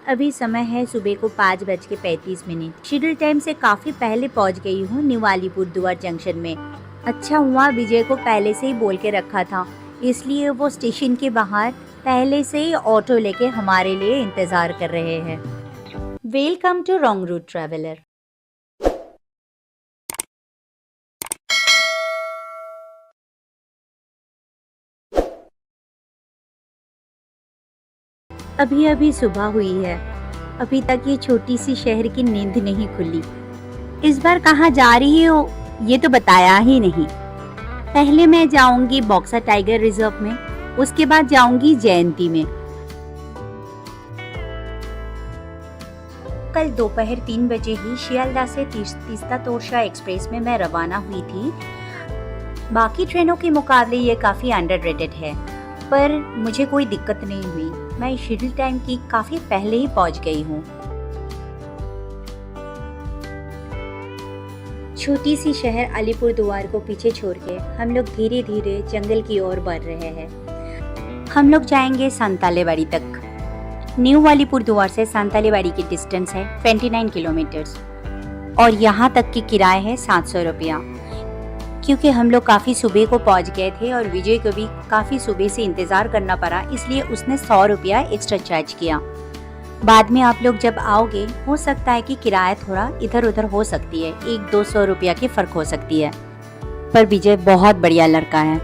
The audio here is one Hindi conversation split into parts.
अभी समय है सुबह को 5:35। शेड्यूल टाइम से काफ़ी पहले पहुंच गई हूँ न्यू अलीपुर दुआर जंक्शन में। अच्छा हुआ विजय को पहले से ही बोल के रखा था, इसलिए वो स्टेशन के बाहर पहले से ही ऑटो लेके हमारे लिए इंतज़ार कर रहे हैं। Welcome to wrong route traveller. अभी अभी सुबह हुई है, अभी तक ये छोटी सी शहर की नींद नहीं खुली। इस बार कहाँ जा रही हो ये तो बताया ही नहीं। पहले मैं जाऊंगी बॉक्सा टाइगर रिजर्व में, उसके बाद जाऊंगी जयंती में। कल दोपहर 3 बजे ही शियालदह से तीस्ता तोरशा एक्सप्रेस में मैं रवाना हुई थी। बाकी ट्रेनों के मुकाबले ये काफ़ी अंडररेटेड है, पर मुझे कोई दिक्कत नहीं हुई। मैं शेड्यूल टाइम की काफ़ी पहले ही पहुंच गई हूँ। छोटी सी शहर अलीपुर दुआर को पीछे छोड़ के हम लोग धीरे धीरे जंगल की ओर बढ़ रहे हैं। हम लोग जाएंगे संतालेवाड़ी तक। न्यू अलीपुर दुआर से संतालेवाड़ी की डिस्टेंस है 29 किलोमीटर्स और यहाँ तक की किराया है 700 रुपया। क्योंकि हम लोग काफ़ी सुबह को पहुँच गए थे और विजय को भी काफ़ी सुबह से इंतज़ार करना पड़ा, इसलिए उसने 100 रुपया एक्स्ट्रा चार्ज किया। बाद में आप लोग जब आओगे हो सकता है कि किराया थोड़ा इधर उधर हो सकती है, 100-200 रुपया की फ़र्क हो सकती है। पर विजय बहुत बढ़िया लड़का है,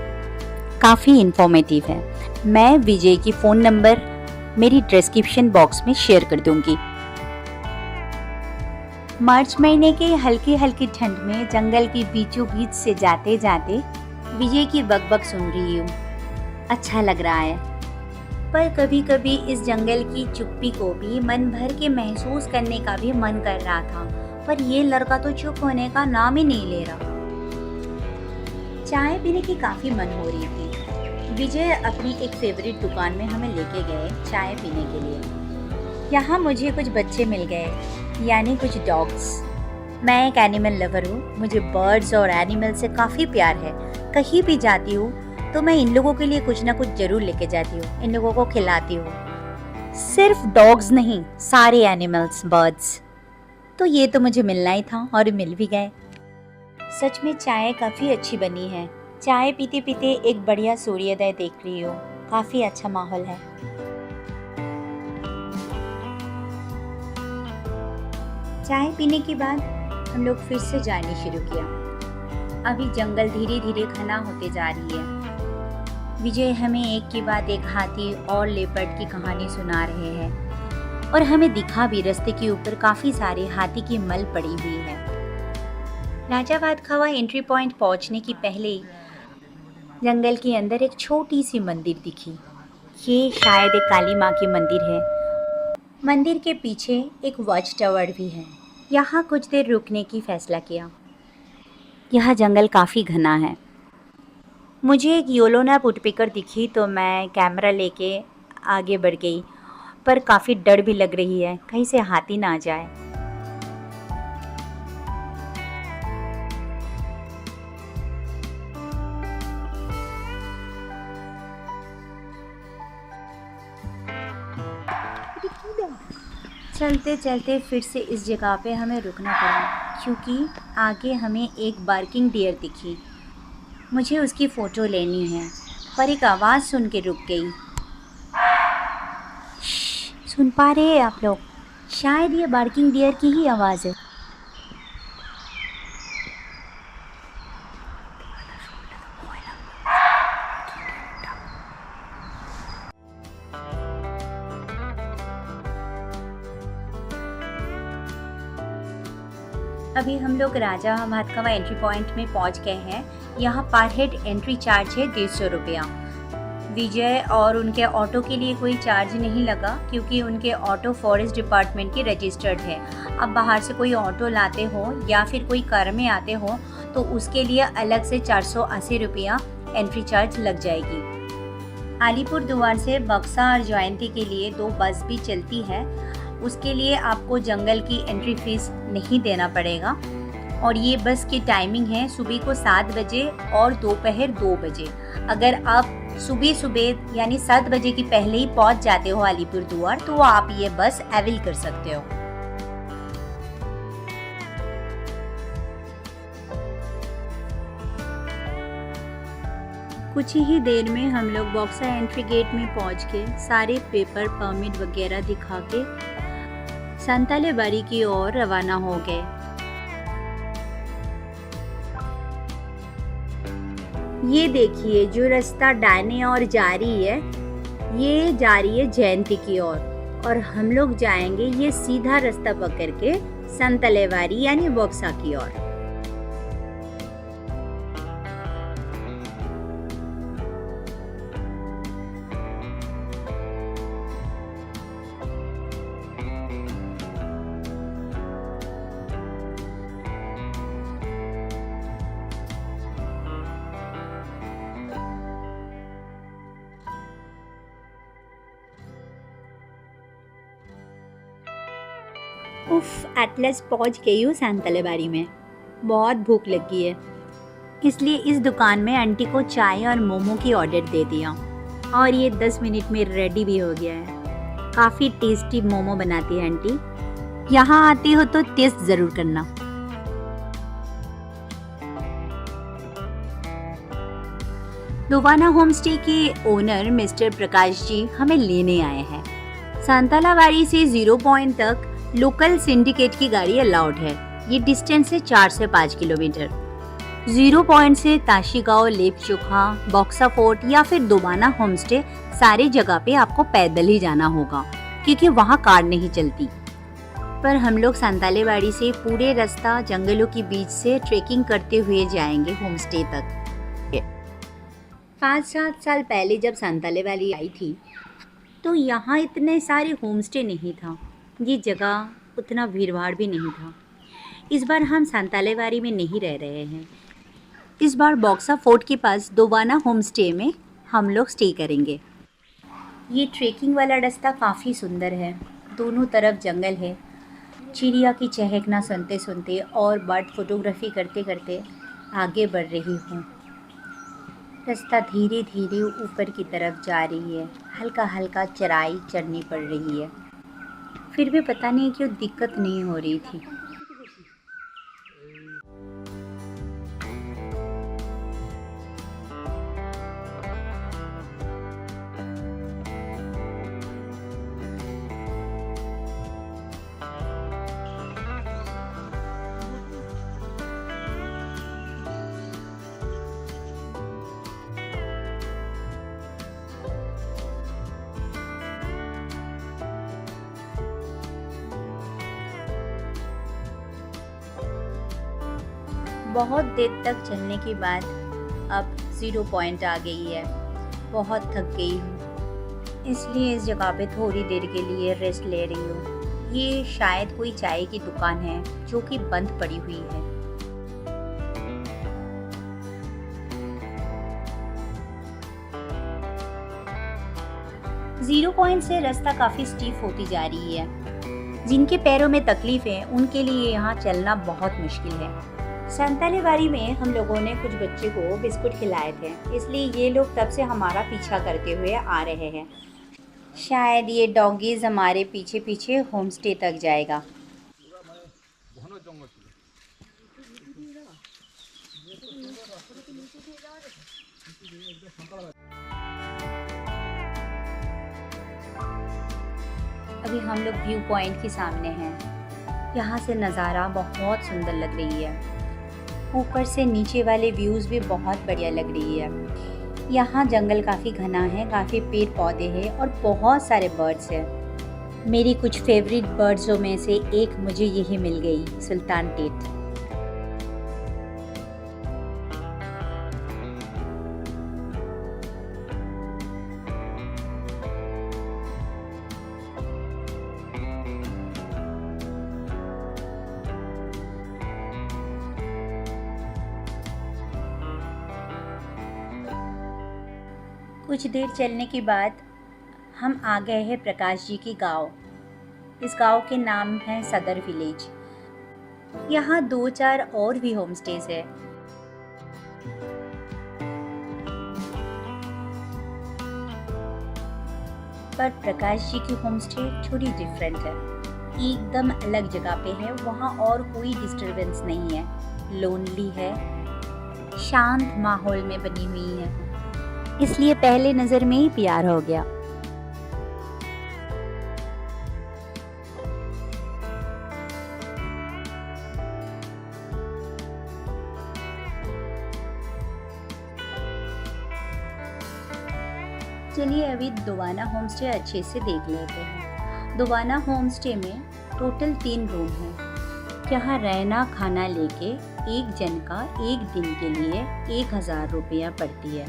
काफ़ी इन्फॉर्मेटिव है। मैं विजय की फ़ोन नंबर मेरी डिस्क्रिप्शन बॉक्स में शेयर कर दूंगी। मार्च महीने के हल्की हल्की ठंड में जंगल के बीचों बीच से जाते जाते विजय की बकबक सुन रही हूँ। अच्छा लग रहा है, पर कभी कभी इस जंगल की चुप्पी को भी मन भर के महसूस करने का भी मन कर रहा था, पर ये लड़का तो चुप होने का नाम ही नहीं ले रहा। चाय पीने की काफ़ी मन हो रही थी। विजय अपनी एक फेवरेट दुकान में हमें लेके गए चाय पीने के लिए। यहाँ मुझे कुछ बच्चे मिल गए, यानी कुछ डॉग्स। मैं एक एनिमल लवर हूँ, मुझे बर्ड्स और एनिमल से काफ़ी प्यार है। कहीं भी जाती हूँ तो मैं इन लोगों के लिए कुछ ना कुछ जरूर लेके जाती हूँ, इन लोगों को खिलाती हूँ। सिर्फ डॉग्स नहीं, सारे एनिमल्स, बर्ड्स। तो ये तो मुझे मिलना ही था और मिल भी गए। सच में चाय काफ़ी अच्छी बनी है। चाय पीते पीते एक बढ़िया सूर्योदय देख रही हूँ, काफ़ी अच्छा माहौल है। चाय पीने के बाद हम लोग फिर से जाने शुरू किया। अभी जंगल धीरे धीरे घना होते जा रही है। विजय हमें एक के बाद एक हाथी और लेपर्ड की कहानी सुना रहे हैं और हमें दिखा भी रास्ते के ऊपर काफ़ी सारे हाथी की मल पड़ी हुई है। राजाबाद खवा एंट्री पॉइंट पहुंचने की पहले ही जंगल के अंदर एक छोटी सी मंदिर दिखी। ये शायद एक काली माँ की मंदिर है। मंदिर के पीछे एक वॉच टावर भी है। यहाँ कुछ देर रुकने की फैसला किया। यह जंगल काफ़ी घना है। मुझे एक योलोना वुडपेकर दिखी तो मैं कैमरा लेके आगे बढ़ गई, पर काफ़ी डर भी लग रही है, कहीं से हाथी ना आ जाए। चलते चलते फिर से इस जगह पे हमें रुकना पड़ा, क्योंकि आगे हमें एक बार्किंग डियर दिखी। मुझे उसकी फ़ोटो लेनी है, पर एक आवाज़ सुन के रुक गई। सुन पा रहे हैं आप लोग? शायद ये बार्किंग डियर की ही आवाज़ है। अभी हम लोग राजा भातखवा एंट्री पॉइंट में पहुंच गए हैं। यहाँ पर हेड एंट्री चार्ज है 150 रुपया। विजय और उनके ऑटो के लिए कोई चार्ज नहीं लगा, क्योंकि उनके ऑटो फॉरेस्ट डिपार्टमेंट की रजिस्टर्ड है। अब बाहर से कोई ऑटो लाते हो या फिर कोई कार में आते हो तो उसके लिए अलग से 480 रुपया एंट्री चार्ज लग जाएगी। अलीपुर दुआर से बक्सा और जयंती के लिए 2 बस भी चलती है। उसके लिए आपको जंगल की एंट्री फीस नहीं देना पड़ेगा। और ये बस की टाइमिंग है सुबह को 7 बजे और दोपहर 2 बजे। अगर आप सुबह सुबह यानी 7 बजे की पहले ही पहुंच जाते हो अलीपुरदुआर तो आप ये बस अवेल कर सकते हो। कुछ ही देर में हम लोग बॉक्सा एंट्री गेट में पहुंच के सारे पेपर परमिट वगैरह दिखा के संताले बाड़ी की ओर रवाना हो गए। ये देखिए जो रास्ता दाहिने ओर जा रही है, ये जा रही है जयंती की ओर और हम लोग जाएंगे ये सीधा रास्ता पकड़ के संतलेवाड़ी यानी बॉक्सा की ओर। उफ, एटलस पहुंच गई हूँ संतलेवाड़ी में। बहुत भूख लगी है, इसलिए इस दुकान में आंटी को चाय और मोमो की ऑर्डर दे दिया और ये 10 मिनट में रेडी भी हो गया है। काफ़ी टेस्टी मोमो बनाती है आंटी। यहाँ आते हो तो टेस्ट ज़रूर करना। दोवाना होम स्टे के ओनर मिस्टर प्रकाश जी हमें लेने आए हैं। संतलावाड़ी से 0 पॉइंट तक लोकल सिंडिकेट की गाड़ी अलाउड है। ये डिस्टेंस है 4 से 5 किलोमीटर। 0 पॉइंट से ताशीगांव, लेपचोखा, बॉक्सा फोर्ट या फिर दोबाना होमस्टे सारी जगह पे आपको पैदल ही जाना होगा क्योंकि वहाँ कार नहीं चलती। पर हम लोग संतालेवाड़ी से पूरे रास्ता जंगलों के बीच से ट्रेकिंग करते हुए जाएंगे होमस्टे तक। 5-7 साल पहले जब संतालेवाड़ी आई थी तो यहाँ इतने सारे होमस्टे नहीं था। ये जगह उतना भीड़भाड़ भी नहीं था। इस बार हम संतालेवाड़ी में नहीं रह रहे हैं। इस बार बॉक्सा फोर्ट के पास दोबाना होम स्टे में हम लोग स्टे करेंगे। ये ट्रेकिंग वाला रास्ता काफ़ी सुंदर है। दोनों तरफ जंगल है। चिड़िया की चहकना सुनते सुनते और बर्ड फोटोग्राफी करते करते आगे बढ़ रही हूँ। रास्ता धीरे धीरे ऊपर की तरफ जा रही है। हल्का हल्का चढ़ाई चढ़नी पड़ रही है, फिर भी पता नहीं क्यों दिक्कत नहीं हो रही थी। बहुत देर तक चलने के बाद अब 0 पॉइंट आ गई है। बहुत थक गई हूँ, इसलिए इस जगह पे थोड़ी देर के लिए रेस्ट ले रही हूँ। ये शायद कोई चाय की दुकान है जो कि बंद पड़ी हुई है। ज़ीरो पॉइंट से रास्ता काफ़ी स्टीफ होती जा रही है। जिनके पैरों में तकलीफ है उनके लिए यहाँ चलना बहुत मुश्किल है। संतालेवाड़ी में हम लोगों ने कुछ बच्चे को बिस्कुट खिलाए थे, इसलिए ये लोग तब से हमारा पीछा करते हुए आ रहे हैं। शायद ये डॉगीज हमारे पीछे पीछे होम स्टे तक जाएगा। अभी हम लोग व्यू पॉइंट के सामने हैं। यहाँ से नज़ारा बहुत सुंदर लग रही है। ऊपर से नीचे वाले व्यूज़ भी बहुत बढ़िया लग रही है। यहाँ जंगल काफ़ी घना है, काफ़ी पेड़ पौधे हैं और बहुत सारे बर्ड्स हैं। मेरी कुछ फेवरेट बर्ड्सों में से एक मुझे यही मिल गई, सुल्तान टेट। कुछ देर चलने के बाद हम आ गए हैं प्रकाश जी की गांव। इस गांव के नाम है सदर विलेज। यहाँ 2-4 और भी होम स्टेज है। पर प्रकाश जी की होम स्टे थोड़ी डिफरेंट है, एकदम अलग जगह पे है। वहाँ और कोई डिस्टरबेंस नहीं है, लोनली है, शांत माहौल में बनी हुई है, इसलिए पहले नज़र में ही प्यार हो गया। चलिए अभी दोवाना होम स्टे अच्छे से देख लेते हैं। दोवाना होम स्टे में टोटल 3 रूम हैं। यहाँ रहना खाना लेके एक जन का एक दिन के लिए 1000 रुपया पड़ती है।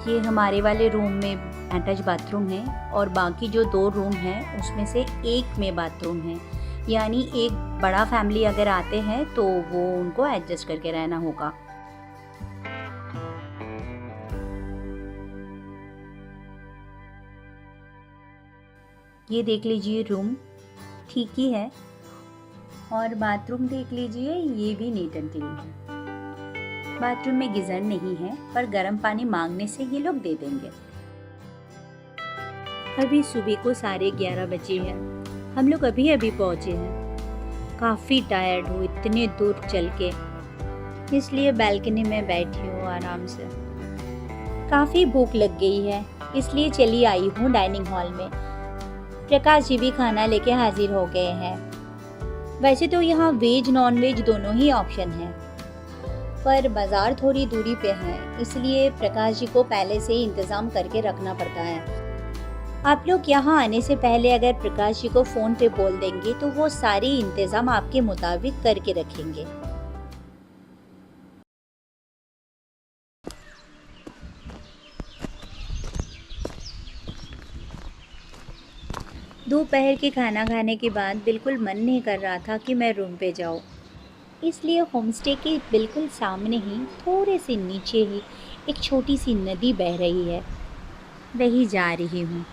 ये हमारे वाले रूम में अटैच बाथरूम है और बाकी जो 2 रूम हैं उसमें से एक में बाथरूम है, यानी एक बड़ा फैमिली अगर आते हैं तो वो उनको एडजस्ट करके रहना होगा। ये देख लीजिए रूम ठीक ही है और बाथरूम देख लीजिए, ये भी नीट एंड क्लीन है। बाथरूम में गीजर नहीं है पर गर्म पानी मांगने से ये लोग दे देंगे। अभी सुबह को 11:30 बजे हैं, हम लोग अभी अभी पहुंचे हैं। काफ़ी टायर्ड हूँ इतने दूर चल के, इसलिए बालकनी में बैठी हूँ आराम से। काफ़ी भूख लग गई है, इसलिए चली आई हूँ डाइनिंग हॉल में। प्रकाश जी भी खाना लेके हाजिर हो गए हैं। वैसे तो यहाँ वेज नॉन वेज दोनों ही ऑप्शन हैं, पर बाज़ार थोड़ी दूरी पे है, इसलिए प्रकाश जी को पहले से ही इंतज़ाम करके रखना पड़ता है। आप लोग यहाँ आने से पहले अगर प्रकाश जी को फ़ोन पे बोल देंगे तो वो सारे इंतज़ाम आपके मुताबिक करके रखेंगे। दोपहर के खाना खाने के बाद बिल्कुल मन नहीं कर रहा था कि मैं रूम पे जाऊँ, इसलिए होमस्टे के बिल्कुल सामने ही थोड़े से नीचे ही एक छोटी सी नदी बह रही है, वही जा रही हूँ।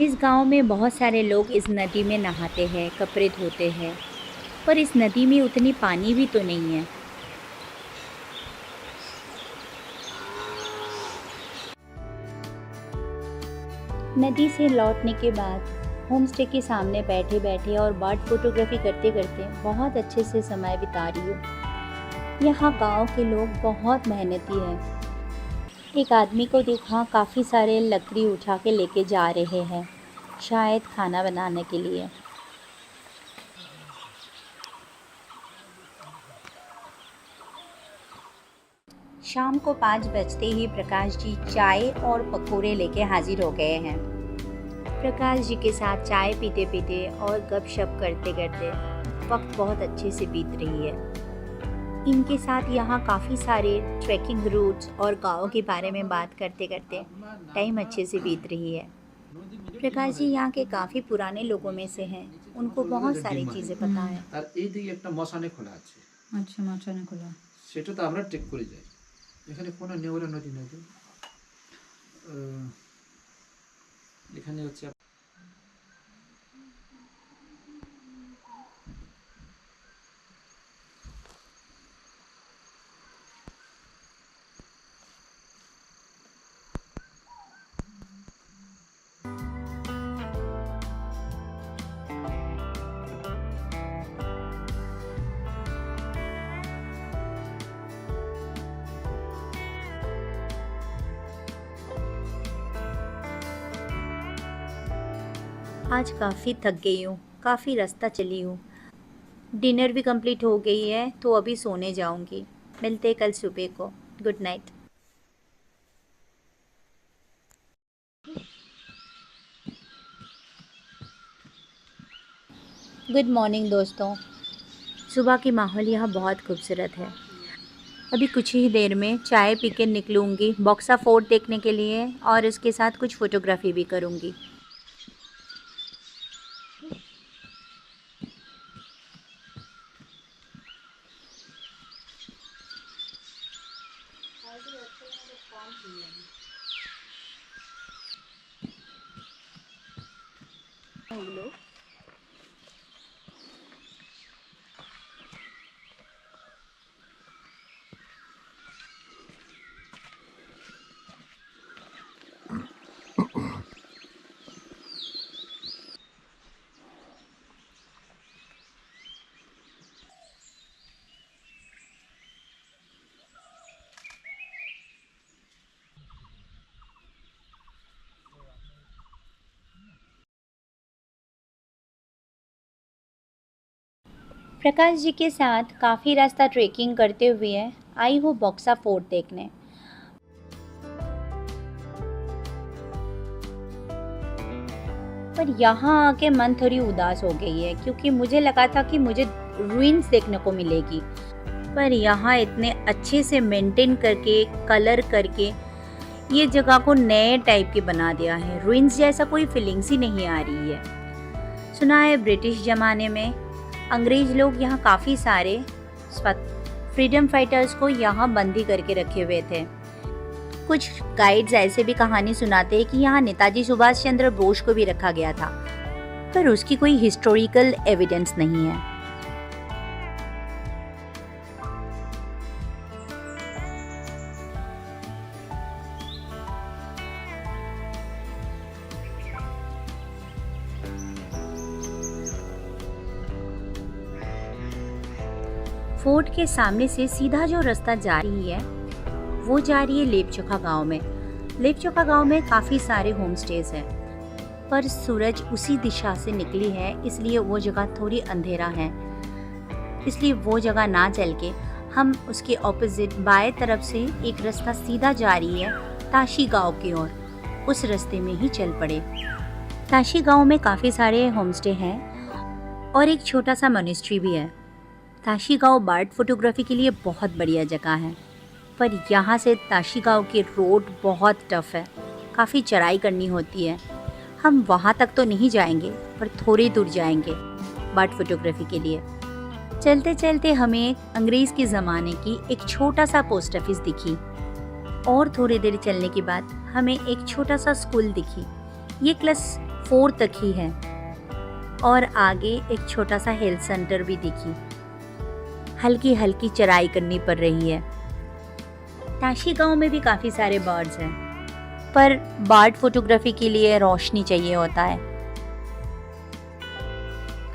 इस गांव में बहुत सारे लोग इस नदी में नहाते हैं, कपड़े धोते हैं, पर इस नदी में उतनी पानी भी तो नहीं है। नदी से लौटने के बाद होम स्टे के सामने बैठे बैठे और बर्ड फोटोग्राफी करते करते बहुत अच्छे से समय बिता रही हूँ। यहाँ गांव के लोग बहुत मेहनती हैं। एक आदमी को देखा काफ़ी सारे लकड़ी उठा के लेके जा रहे हैं, शायद खाना बनाने के लिए। शाम को 5 बजते ही प्रकाश जी चाय और पकौड़े लेके हाजिर हो गए हैं। प्रकाश जी के साथ चाय पीते पीते और गपशप करते करते वक्त बहुत अच्छे से बीत रही है। इनके साथ यहाँ काफ़ी सारे ट्रैकिंग रूट्स और गाँव के बारे में बात करते करते टाइम अच्छे से बीत रही है। प्रकाश जी यहाँ के काफ़ी पुराने लोगों में से हैं, उनको बहुत सारी चीज़ें पता है। আর এইদিকে একটা মশানে খোলা আছে। আচ্ছা মাচানে খোলা সেটা তো আমরা ট্রেক করে যাই। এখানে কোনো নেওলা নদী নদী এখানে হচ্ছে आज काफ़ी थक गई हूँ, काफ़ी रास्ता चली हूँ। डिनर भी कंप्लीट हो गई है तो अभी सोने जाऊँगी। मिलते कल सुबह को। Good night. गुड मॉर्निंग दोस्तों। सुबह की माहौल यहाँ बहुत खूबसूरत है। अभी कुछ ही देर में चाय पी के निकलूँगी बॉक्सा फोर्ट देखने के लिए और इसके साथ कुछ फ़ोटोग्राफी भी करूँगी। प्रकाश जी के साथ काफ़ी रास्ता ट्रेकिंग करते हुए आई हूँ बक्सा फोर्ट देखने। पर यहाँ आके मन थोड़ी उदास हो गई है क्योंकि मुझे लगा था कि मुझे रूइंस देखने को मिलेगी, पर यहाँ इतने अच्छे से मेंटेन करके कलर करके ये जगह को नए टाइप की बना दिया है। रूइंस जैसा कोई फीलिंग्स ही नहीं आ रही है। सुना है ब्रिटिश ज़माने में अंग्रेज लोग यहाँ काफ़ी सारे फ्रीडम फाइटर्स को यहाँ बंदी करके रखे हुए थे। कुछ गाइड्स ऐसे भी कहानी सुनाते हैं कि यहाँ नेताजी सुभाष चंद्र बोस को भी रखा गया था, पर उसकी कोई हिस्टोरिकल एविडेंस नहीं है। फोर्ट के सामने से सीधा जो रास्ता जा रही है वो जा रही है लेपचोखा गांव में। लेपचोखा गांव में काफ़ी सारे होम स्टेज हैं, पर सूरज उसी दिशा से निकली है इसलिए वो जगह थोड़ी अंधेरा है। इसलिए वो जगह ना चल के हम उसके ऑपोजिट बाएं तरफ से एक रास्ता सीधा जा रही है ताशी गांव की ओर, उस रास्ते में ही चल पड़े। ताशी गांव में काफ़ी सारे होम स्टे हैं और एक छोटा सा मॉनेस्ट्री भी है। ताशी गांव बर्ड फोटोग्राफी के लिए बहुत बढ़िया जगह है, पर यहाँ से ताशी गांव की रोड बहुत टफ है, काफ़ी चढ़ाई करनी होती है। हम वहाँ तक तो नहीं जाएंगे, पर थोड़ी दूर जाएंगे बर्ड फोटोग्राफी के लिए। चलते चलते हमें अंग्रेज़ के ज़माने की एक छोटा सा पोस्ट ऑफिस दिखी और थोड़ी देर चलने के बाद हमें एक छोटा सा स्कूल दिखी। ये क्लास 4 तक ही है और आगे एक छोटा सा हेल्थ सेंटर भी दिखी। हल्की हल्की चढ़ाई करनी पड़ रही है। ताशी गांव में भी काफ़ी सारे बर्ड्स हैं, पर बर्ड फोटोग्राफी के लिए रोशनी चाहिए होता है।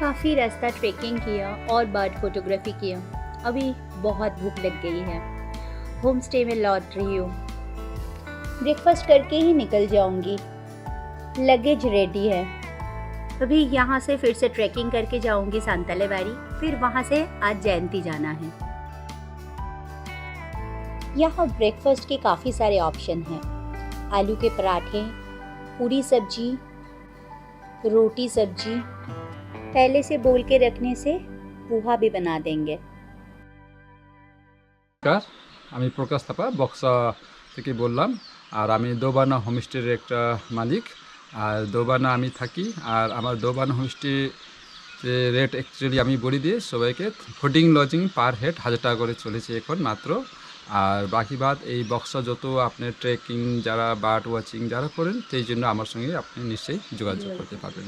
काफ़ी रास्ता ट्रेकिंग किया और बर्ड फोटोग्राफी किया। अभी बहुत भूख लग गई है। होम स्टे में लौट रही हूँ। ब्रेकफास्ट करके ही निकल जाऊंगी। लगेज रेडी है। अभी यहाँ से फिर से ट्रैकिंग करके जाऊंगी सांतलेवाड़ी, फिर वहाँ से आज जयंती जाना है। यहाँ ब्रेकफास्ट के काफ़ी सारे ऑप्शन हैं। आलू के पराठे, पूरी सब्जी, रोटी सब्जी, पहले से बोल के रखने से पोहा भी बना देंगे। আমি প্রকাশ থাপা বক্সা থেকে বললাম। আর আমি দোবানা হোমস্টের একটা মালিক। আর দোবানা আমি থাকি। আর আমার দোবানা হোমস্টে রেট অ্যাকচুয়ালি আমি বলে দিয়ে সবাইকে ফুডিং লজিং পার হেড 1000 টাকা করে চলেছে এখন মাত্র। আর বাকি বাদ এই বক্সা যত আপনার ট্রেকিং যারা বার্ড ওয়াচিং যারা করেন সেই জন্য আমার সঙ্গে আপনি নিশ্চয়ই যোগাযোগ করতে পারবেন।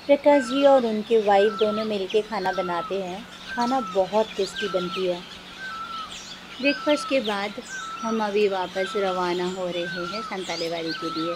प्रकाश जी और उनके वाइफ दोनों मिलके खाना बनाते हैं। खाना बहुत टेस्टी बनती है। ब्रेकफास्ट के बाद हम अभी वापस रवाना हो रहे हैं सांतलेवाड़ी के लिए।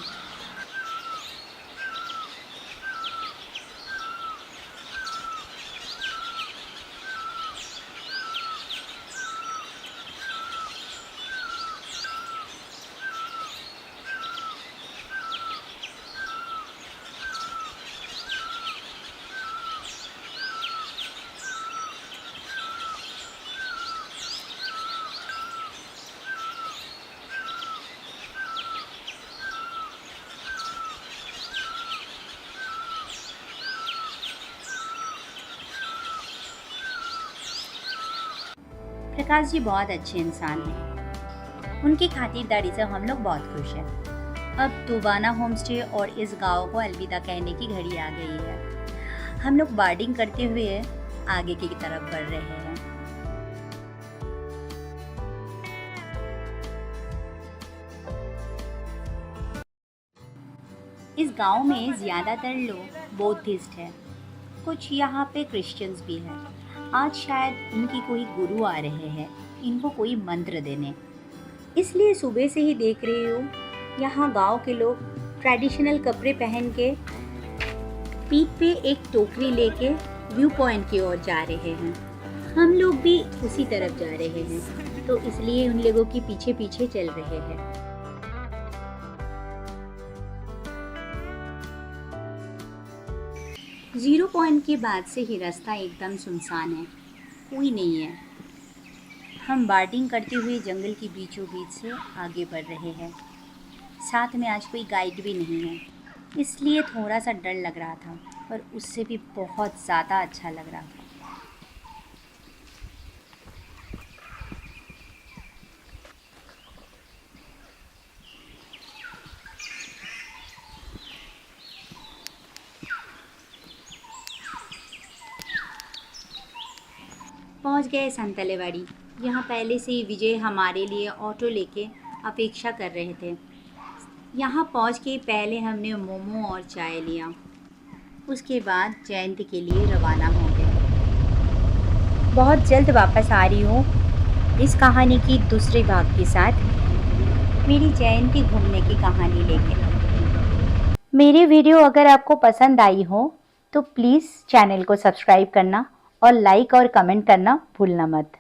प्रकाश जी बहुत अच्छे इंसान हैं। उनकी खातिरदारी से हम लोग बहुत खुश हैं। अब दोबाना होम स्टे और इस गांव को अलविदा कहने की घड़ी आ गई है। हम लोग बर्डिंग करते हुए आगे की तरफ बढ़ रहे हैं। इस गांव में ज़्यादातर लोग बौद्धिस्ट हैं, कुछ यहाँ पे क्रिश्चियंस भी हैं। आज शायद उनकी कोई गुरु आ रहे हैं इनको कोई मंत्र देने, इसलिए सुबह से ही देख रही हूँ यहाँ गांव के लोग ट्रेडिशनल कपड़े पहन के पीठ पे एक टोकरी लेके व्यू पॉइंट की ओर जा रहे हैं। हम लोग भी उसी तरफ जा रहे हैं, तो इसलिए उन लोगों के पीछे पीछे चल रहे हैं। ज़ीरो पॉइंट के बाद से ही रास्ता एकदम सुनसान है, कोई नहीं है। हम बार्डिंग करते हुए जंगल के बीचों बीच से आगे बढ़ रहे हैं। साथ में आज कोई गाइड भी नहीं है, इसलिए थोड़ा सा डर लग रहा था, पर उससे भी बहुत ज़्यादा अच्छा लग रहा था। पहुंच गए संतलेवाड़ी। यहाँ पहले से ही विजय हमारे लिए ऑटो लेके अपेक्षा कर रहे थे। यहाँ पहुँच के पहले हमने मोमो और चाय लिया, उसके बाद जयंती के लिए रवाना हो गए। बहुत जल्द वापस आ रही हूँ इस कहानी की दूसरे भाग के साथ, मेरी जयंती घूमने की कहानी लेके। मेरी वीडियो अगर आपको पसंद आई हो तो प्लीज़ चैनल को सब्सक्राइब करना और लाइक और कमेंट करना भूलना मत।